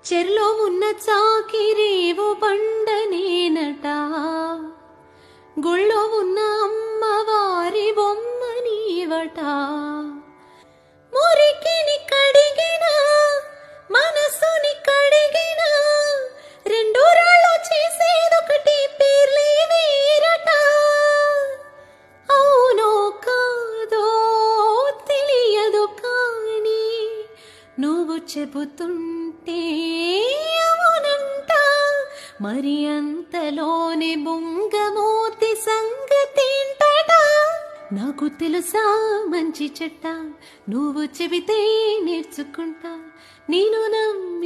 చెర్లో ఉన్న చాకిరేవు బండనేనట, గుళ్ళో ఉన్న అమ్మవారి బొమ్మ నీవట. మురికిని కడిగిన మనసుని కడిగిన రెండు రాళ్ళు చేసేదొకటి పేర్లే వేరట. అవునో కాదో తెలియదు కానీ నువ్వు చెబుతుంటే అవునంట. మరి అంతలోనే బొంగమూతి సంగతేంటట. నాకు తెలుసా మంచి చెట్ట, నువ్వు చెబితే నేర్చుకుంటా. నేను నమ్మ